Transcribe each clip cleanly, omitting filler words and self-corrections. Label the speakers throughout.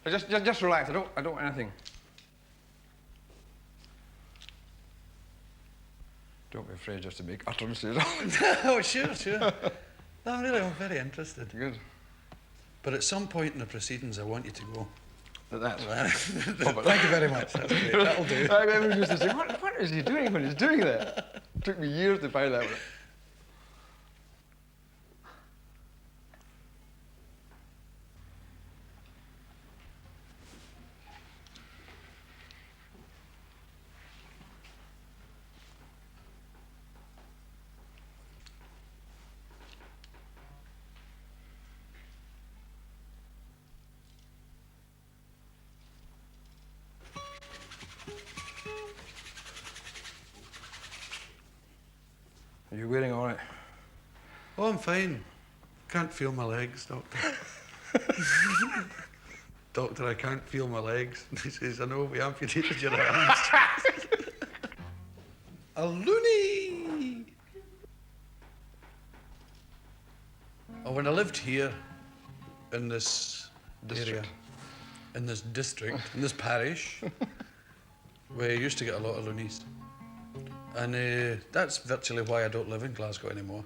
Speaker 1: Just relax. I don't want anything. Don't be afraid just to make utterances.
Speaker 2: Oh, sure. No, I'm very interested.
Speaker 1: Good.
Speaker 2: But at some point in the proceedings, I want you to go.
Speaker 1: That's
Speaker 2: Thank you very much. That's great. That'll do.
Speaker 1: Everyone used to say, what is he doing when he's doing that? It took me years to find out. Are you wearing all right?
Speaker 2: Oh, I'm fine. Can't feel my legs, doctor. Doctor, I can't feel my legs. He says, I know, we amputated your arms. A loony! Oh, when I lived here, in this area, in this district, in this parish, we used to get a lot of loonies. And that's virtually why I don't live in Glasgow anymore.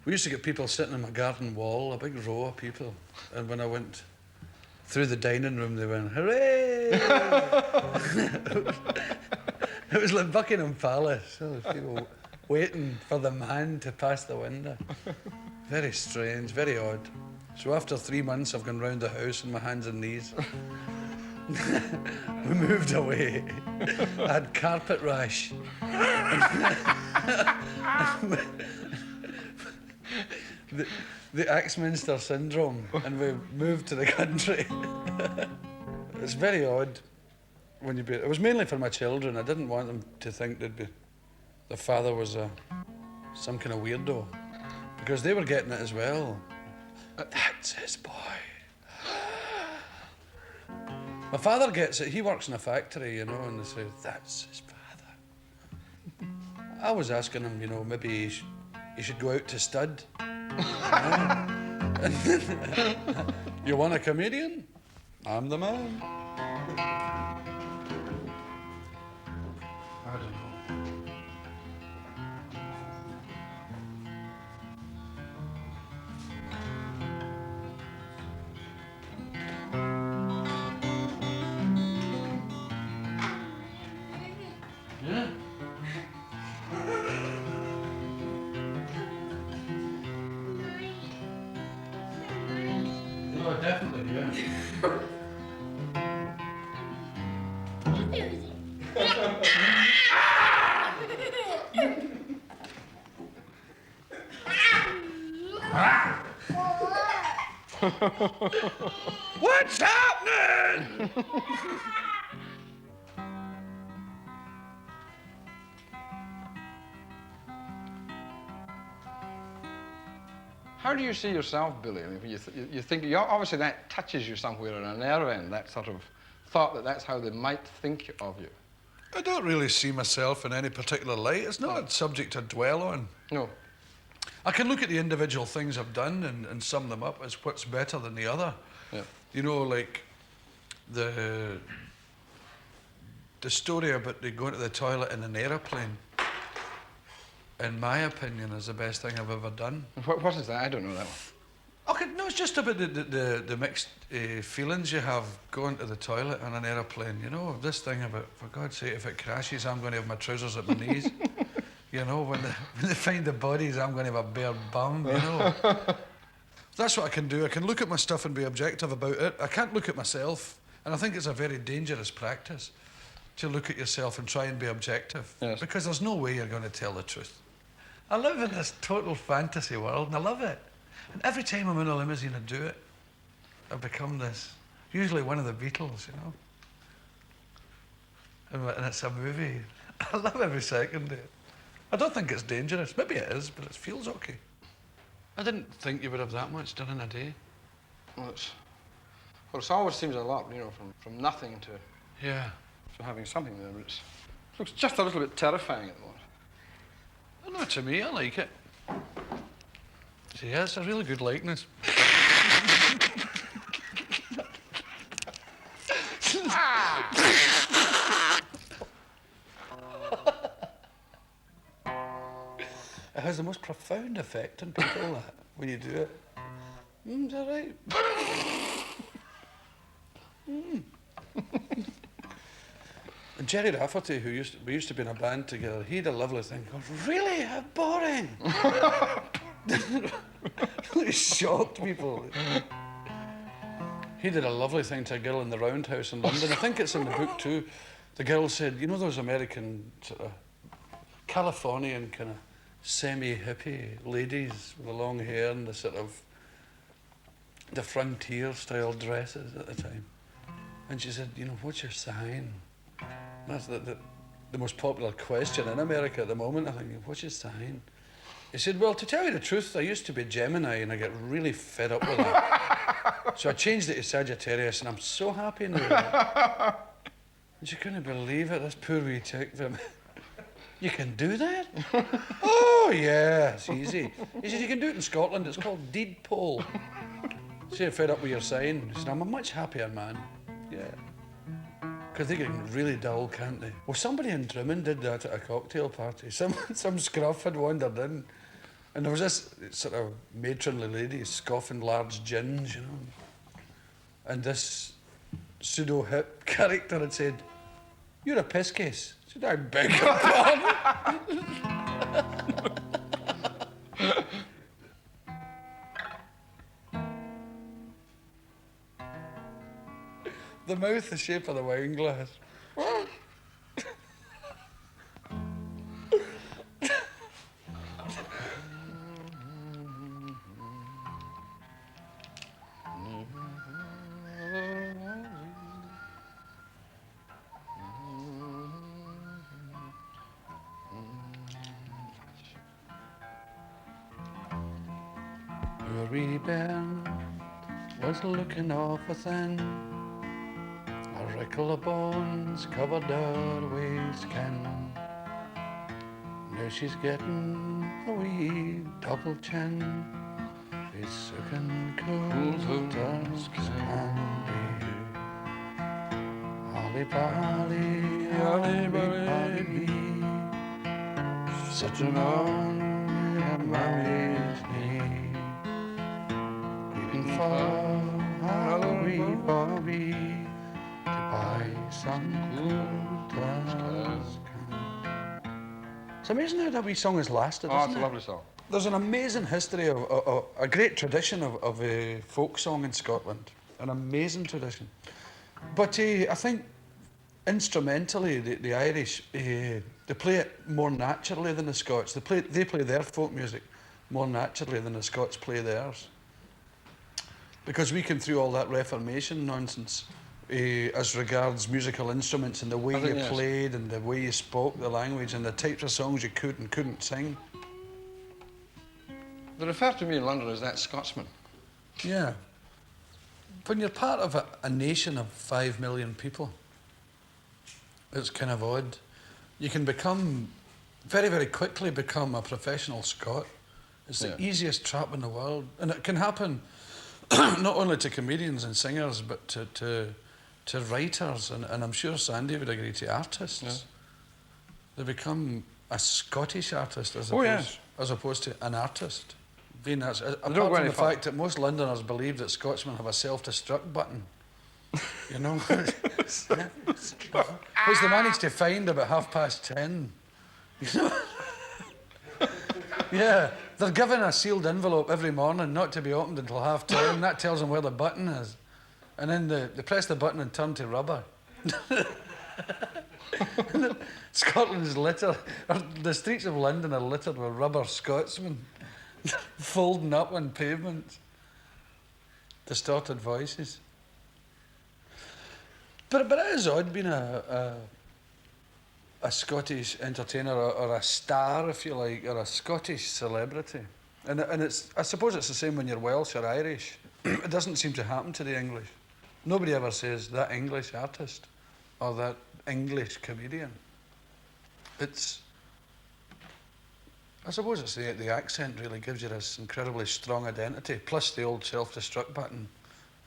Speaker 2: We used to get people sitting on my garden wall, a big row of people. And when I went through the dining room, they went, hooray! It was like Buckingham Palace. There was people waiting for the man to pass the window. Very strange, very odd. So after 3 months, I've gone round the house on my hands and knees. We moved away. I had carpet rash. the Axminster syndrome, and we moved to the country. It's very odd when you be. It was mainly for my children. I didn't want them to think the father was some kind of weirdo, because they were getting it as well. That's his boy. My father gets it. He works in a factory, you know, and they say, that's his father. I was asking him, you know, maybe he should go out to stud. You want a comedian? I'm the man. I don't know. Yeah. Oh, definitely, yeah. What's happening?
Speaker 1: How do you see yourself, Billy? I mean, you think, obviously that touches you somewhere on a nerve end, that sort of thought that that's how they might think of you.
Speaker 2: I don't really see myself in any particular light. It's not a subject to dwell on.
Speaker 1: No.
Speaker 2: I can look at the individual things I've done and sum them up as what's better than the other.
Speaker 1: Yeah.
Speaker 2: You know, like the story about they going to the toilet in an aeroplane, in my opinion, is the best thing I've ever done.
Speaker 1: What is that? I don't know that one.
Speaker 2: Okay, no, it's just about the mixed feelings you have going to the toilet on an aeroplane. You know, this thing about, for God's sake, if it crashes, I'm going to have my trousers at my knees. You know, when they find the bodies, I'm going to have a bare bum, you know. That's what I can do. I can look at my stuff and be objective about it. I can't look at myself, and I think it's a very dangerous practice to look at yourself and try and be objective.
Speaker 1: Yes.
Speaker 2: Because there's no way you're going to tell the truth. I live in this total fantasy world, and I love it. And every time I'm in a limousine and do it, I become this, usually one of the Beatles, you know. And it's a movie. I love every second of it. I don't think it's dangerous. Maybe it is, but it feels okay. I didn't think you would have that much done in a day.
Speaker 1: Well, it always seems a lot, you know, from nothing to having something there. But it looks just a little bit terrifying at the moment.
Speaker 2: Oh, no, to me, I like it. See, yeah, it's a really good likeness. has the most profound effect on people, that, when you do it. Is that right? And Jerry Rafferty, we used to be in a band together, he had a lovely thing called, really? How boring! Really shocked people. He did a lovely thing to a girl in the Roundhouse in London. I think it's in the book too. The girl said, you know those American sort of Californian kind of semi-hippie ladies with the long hair and the sort of the frontier style dresses at the time. And she said, you know, what's your sign? That's the most popular question in America at the moment. I think, what's your sign? He said, well, to tell you the truth, I used to be Gemini and I get really fed up with that. So I changed it to Sagittarius and I'm so happy now. And she couldn't believe it, this poor wee chick. You can do that? Oh, yeah, it's easy. He said, you can do it in Scotland, it's called deed poll. So you're fed up with your sign. He said, I'm a much happier man. Yeah. Because they get really dull, can't they? Well, somebody in Drimmen did that at a cocktail party. Some scruff had wandered in, and there was this sort of matronly lady scoffing large gins, you know. And this pseudo-hip character had said, you're a piss case. I said, I beg your pardon. The mouth the shape of the wine glass. Your wee bairn was looking off within. A rickle of bones covered her waist skin. Now she's getting a wee double chin. She's sucking cool dusk candy. Holly bally, holly bally, sitting on her mammy's knee, weeping for her wee Bobby. Buy some cool dusk. It's amazing how that wee song has lasted,
Speaker 1: Oh,
Speaker 2: isn't
Speaker 1: it's
Speaker 2: it?
Speaker 1: a lovely song.
Speaker 2: There's an amazing history of a great tradition of folk song in Scotland. An amazing tradition. But I think instrumentally, the Irish, they play it more naturally than the Scots. They play their folk music more naturally than the Scots play theirs. Because we came through all that Reformation nonsense. As regards musical instruments and the way you played and the way you spoke the language and the types of songs you could and couldn't sing.
Speaker 1: They refer to me in London as that Scotsman.
Speaker 2: Yeah. When you're part of a nation of 5 million people, it's kind of odd. You can very, very quickly become a professional Scot. It's the easiest trap in the world. And it can happen not only to comedians and singers, but to writers, and I'm sure Sandy would agree, to artists. Yeah. They become a Scottish artist as opposed to an artist. Apart from the fact that most Londoners believe that Scotsmen have a self-destruct button. You know? Which they managed to find about 10:30. You know? Yeah, they're given a sealed envelope every morning not to be opened until 10:30. That tells them where the button is. And then they press the button and turn to rubber. Scotland's littered, the streets of London are littered with rubber Scotsmen folding up on pavements. Distorted voices. But it is odd being a Scottish entertainer or a star, if you like, or a Scottish celebrity. And I suppose it's the same when you're Welsh or Irish. It doesn't seem to happen to the English. Nobody ever says that English artist or that English comedian. I suppose it's the accent really gives you this incredibly strong identity, plus the old self-destruct button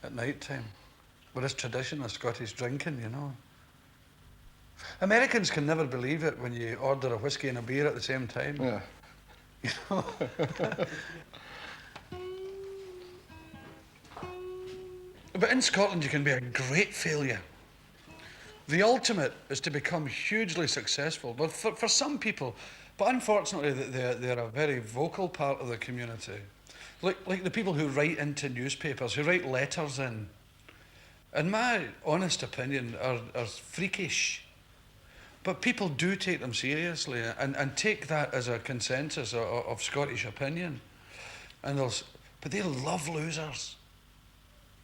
Speaker 2: at night time, with this tradition of Scottish drinking, you know. Americans can never believe it when you order a whiskey and a beer at the same time.
Speaker 1: Yeah.
Speaker 2: You know? But in Scotland, you can be a great failure. The ultimate is to become hugely successful. But for some people, but unfortunately, they're a very vocal part of the community. Like the people who write into newspapers, who write letters in my honest opinion, are freakish. But people do take them seriously and take that as a consensus of Scottish opinion. But they love losers.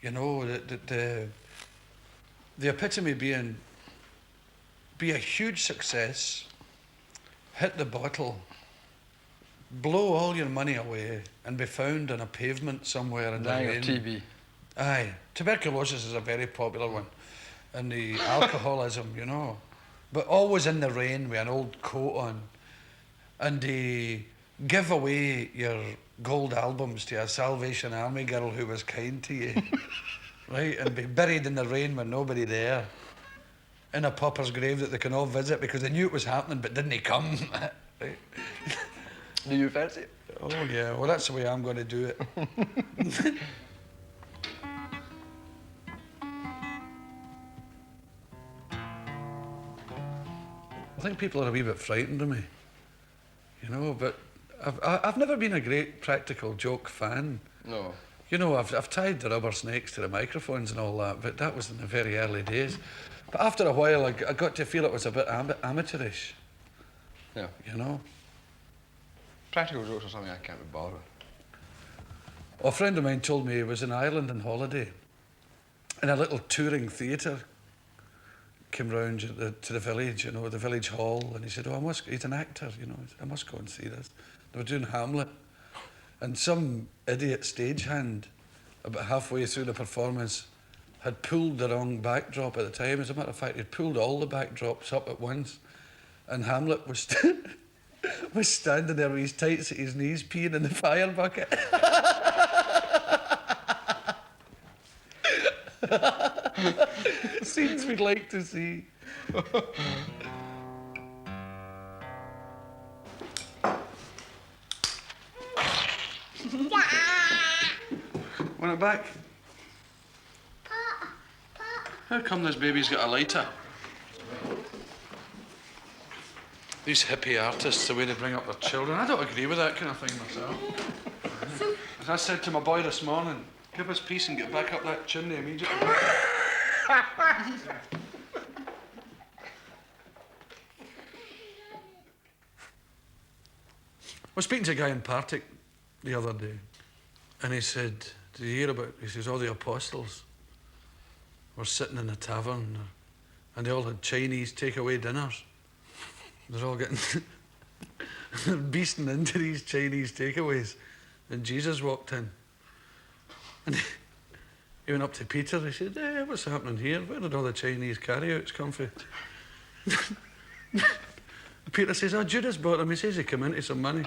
Speaker 2: You know, the epitome being be a huge success, hit the bottle, blow all your money away, and be found on a pavement somewhere in the
Speaker 1: Dying
Speaker 2: rain.
Speaker 1: of TB.
Speaker 2: Aye, tuberculosis is a very popular one, and the alcoholism, you know, but always in the rain with an old coat on, and give away your gold albums to a Salvation Army girl who was kind to you, right, and be buried in the rain with nobody there, in a pauper's grave that they can all visit because they knew it was happening but didn't come. Right?
Speaker 1: Do you fancy it?
Speaker 2: Oh yeah, well that's the way I'm going to do it. I think people are a wee bit frightened of me, you know, but I've never been a great practical joke fan.
Speaker 1: No.
Speaker 2: You know, I've tied the rubber snakes to the microphones and all that, but that was in the very early days. But after a while, I got to feel it was a bit amateurish.
Speaker 1: Yeah.
Speaker 2: You know?
Speaker 1: Practical jokes are something I can't be bothered with.
Speaker 2: Well, a friend of mine told me he was in Ireland on holiday, in a little touring theatre. Came round to the village, you know, the village hall, and he said, "Oh, he's an actor, you know, I must go and see this." They were doing Hamlet, and some idiot stagehand, about halfway through the performance, had pulled the wrong backdrop at the time. As a matter of fact, he'd pulled all the backdrops up at once, and Hamlet was was standing there with his tights at his knees, peeing in the fire bucket. Scenes we'd like to see. Want it back? How come this baby's got a lighter? These hippie artists, the way they bring up their children, I don't agree with that kind of thing myself. As I said to my boy this morning, give us peace and get back up that chimney immediately. I was speaking to a guy in Partick the other day, and he said, "Did you hear about?" He says, "All the apostles were sitting in a tavern, and they all had Chinese takeaway dinners. They're all getting they're beasting into these Chinese takeaways, and Jesus walked in, and he went up to Peter. He said, "Hey, what's happening here? Where did all the Chinese carryouts come from?" Peter says, "Oh, Judas bought them. He says he came into some money."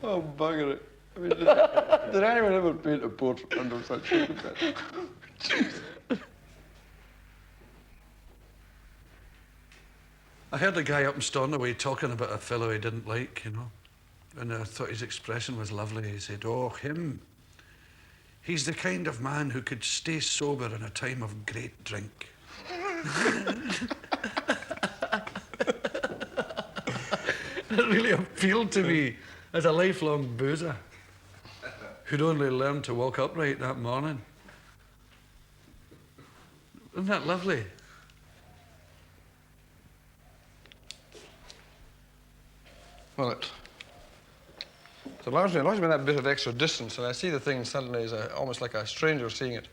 Speaker 1: Oh, bugger it. I mean, did anyone ever paint a portrait under such circumstances?
Speaker 2: I heard a guy up in Stornoway talking about a fellow he didn't like, you know, and I thought his expression was lovely. He said, "Oh, him. He's the kind of man who could stay sober in a time of great drink." It really appealed to me as a lifelong boozer who'd only learned to walk upright that morning. Isn't that lovely?
Speaker 1: Well, it allows me that bit of extra distance, and I see the thing suddenly as almost like a stranger seeing it.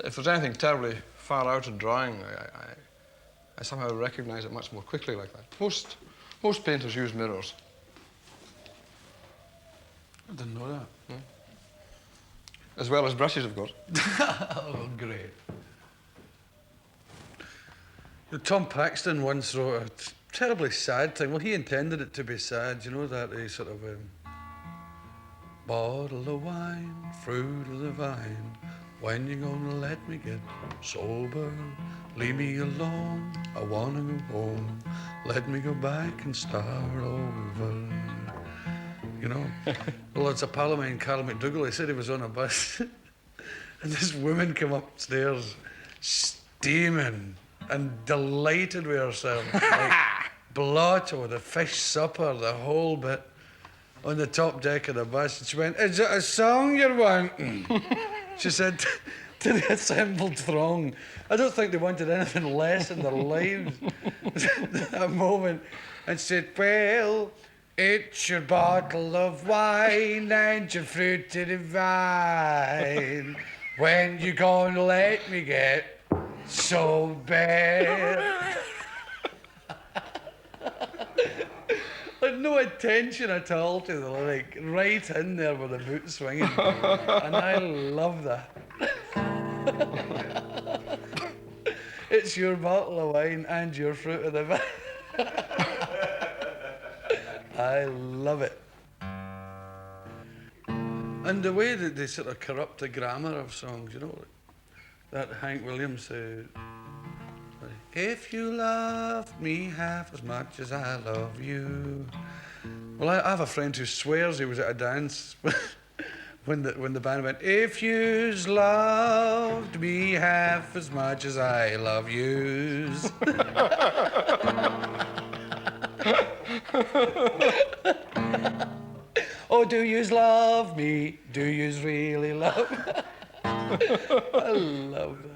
Speaker 1: If there's anything terribly far out in drawing, I somehow recognize it much more quickly like that. Most painters use mirrors.
Speaker 2: I didn't know that.
Speaker 1: Yeah. As well as brushes, of course.
Speaker 2: Oh, great. Tom Paxton once wrote a terribly sad thing. Well, he intended it to be sad, you know, that he sort of bottle of wine, fruit of the vine, When you gonna let me get sober? Leave me alone, I wanna go home. Let me go back and start over. You know? Well, it's a pal of mine, Carl McDougall, he said he was on a bus and this woman came upstairs steaming and delighted with herself. Like blotto, the fish supper, the whole bit, on the top deck of the bus. And she went, "Is it a song you're wanting?" She said to the assembled throng. I don't think they wanted anything less in their lives at that moment. And said, "Well, it's your bottle of wine and your fruit to the vine. When you gonna let me get so bad?" Like no attention at all to the lyric, right in there with the boot swinging. And I love that. It's your bottle of wine and your fruit of the vine. I love it. And the way that they sort of corrupt the grammar of songs, you know, that Hank Williams if you love me half as much as I love you. Well, I have a friend who swears he was at a dance when the band went, "If you's loved me half as much as I love yous." Oh, do yous love me? Do yous really love me? I love that.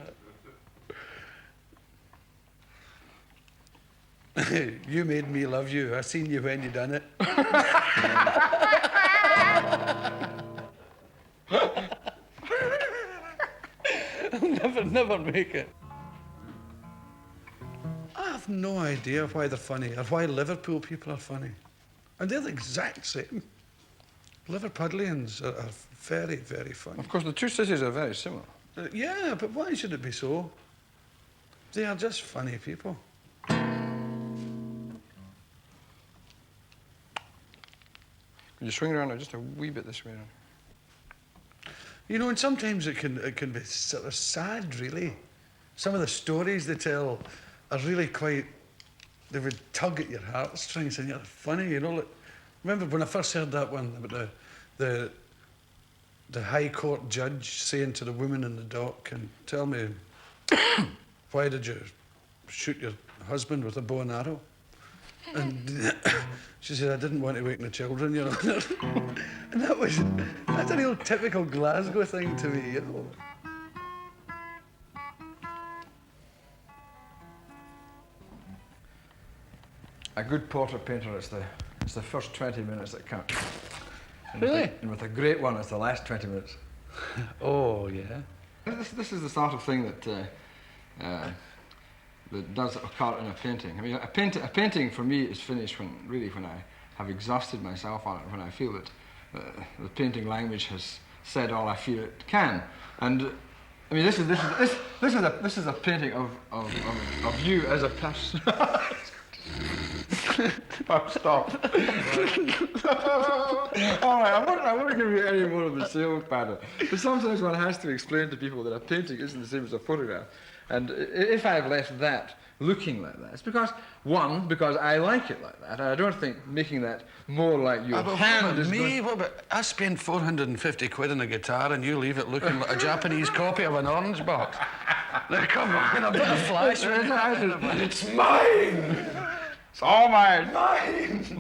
Speaker 2: You made me love you. I seen you when you done it. I'll never make it. I have no idea why they're funny or why Liverpool people are funny. And they're the exact same. Liverpudlians are very, very funny.
Speaker 1: Of course, the two cities are very similar.
Speaker 2: Yeah, but why should it be so? They are just funny people.
Speaker 1: Could you swing around just a wee bit this way?
Speaker 2: You know, and sometimes it can be sort of sad, really. Some of the stories they tell are really quite, they would tug at your heartstrings and you're funny, you know. Like, remember when I first heard that one about the High Court judge saying to the woman in the dock, "And tell me, why did you shoot your husband with a bow and arrow?" And she said, "I didn't want to waken the children, you know." And that's a real typical Glasgow thing to me, you know.
Speaker 1: A good portrait painter, it's the first 20 minutes that count.
Speaker 2: Really?
Speaker 1: And with a great one, it's the last 20 minutes.
Speaker 2: Oh, yeah.
Speaker 1: This is the sort of thing that does occur in a painting. I mean, a painting for me is finished when I have exhausted myself on it, when I feel that the painting language has said all I feel it can. And I mean, this is a painting of you as a person. Stop. All right, I won't give you any more of the sales pattern. But sometimes one has to explain to people that a painting isn't the same as a photograph. And if I've left that looking like that, it's because I like it like that. And I don't think making that more like your hand is me.
Speaker 2: What about, I spend 450 quid on a guitar and you leave it looking like a Japanese copy of an orange box. Now, come on, a bit of flash.
Speaker 1: It's mine! It's all mine! Mine!